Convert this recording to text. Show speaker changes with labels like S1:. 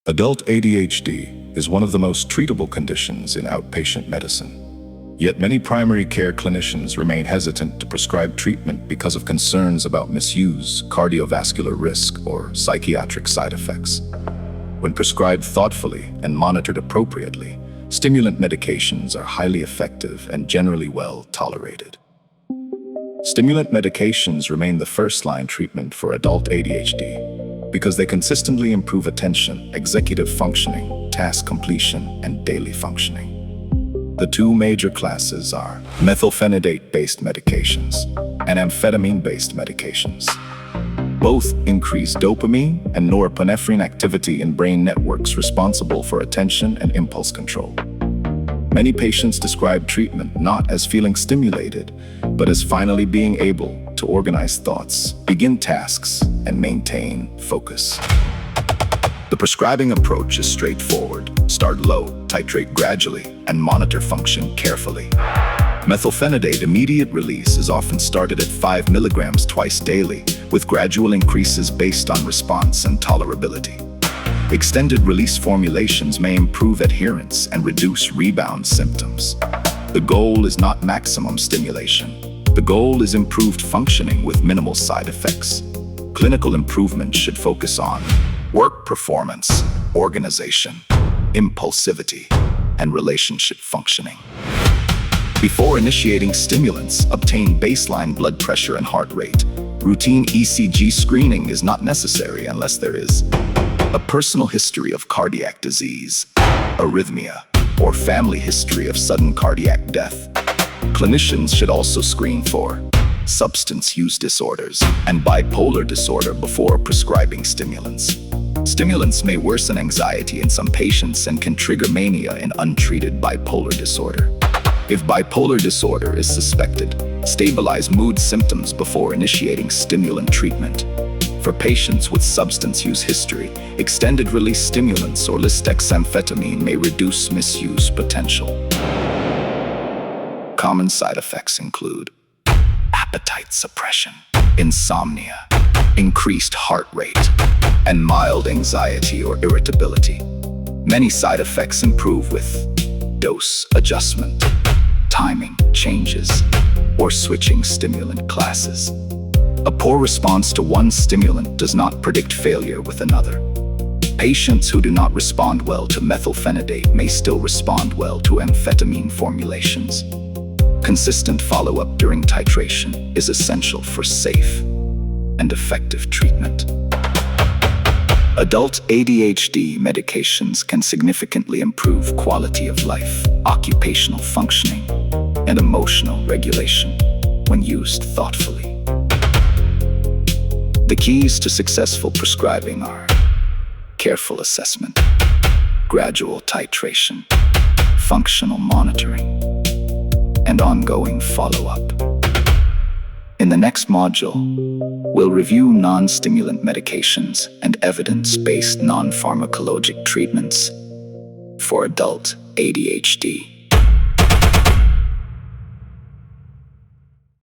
S1: Adult ADHD is one of the most treatable conditions in outpatient medicine. Yet many primary care clinicians remain hesitant to prescribe treatment because of concerns about misuse, cardiovascular risk, or psychiatric side effects. When prescribed thoughtfully and monitored appropriately, stimulant medications are highly effective and generally well tolerated. Stimulant medications remain the first-line treatment for adult ADHD because they consistently improve attention, executive functioning, task completion, and daily functioning. The two major classes are methylphenidate-based medications and amphetamine-based medications. Both increase dopamine and norepinephrine activity in brain networks responsible for attention and impulse control. Many patients describe treatment not as feeling stimulated, but as finally being able to organize thoughts, begin tasks, and maintain focus. The prescribing approach is straightforward. Start low, titrate gradually, and monitor function carefully. Methylphenidate immediate release is often started at 5 milligrams twice daily, with gradual increases based on response and tolerability. Extended release formulations may improve adherence and reduce rebound symptoms. The goal is not maximum stimulation. The goal is improved functioning with minimal side effects. Clinical improvement should focus on work performance, organization, impulsivity, and relationship functioning. Before initiating stimulants, obtain baseline blood pressure and heart rate. Routine ECG screening is not necessary unless there is a personal history of cardiac disease, arrhythmia, or family history of sudden cardiac death. Clinicians should also screen for substance use disorders and bipolar disorder before prescribing stimulants. Stimulants may worsen anxiety in some patients and can trigger mania in untreated bipolar disorder. If bipolar disorder is suspected, stabilize mood symptoms before initiating stimulant treatment. For patients with substance use history, extended-release stimulants or lisdexamfetamine may reduce misuse potential. Common side effects include appetite suppression, insomnia, increased heart rate, and mild anxiety or irritability. Many side effects improve with dose adjustment, timing changes, or switching stimulant classes. A poor response to one stimulant does not predict failure with another. Patients who do not respond well to methylphenidate may still respond well to amphetamine formulations. Consistent follow-up during titration is essential for safe and effective treatment. Adult ADHD medications can significantly improve quality of life, occupational functioning, and emotional regulation when used thoughtfully. The keys to successful prescribing are careful assessment, gradual titration, functional monitoring, and ongoing follow-up. In the next module, we'll review non-stimulant medications and evidence-based non-pharmacologic treatments for adult ADHD.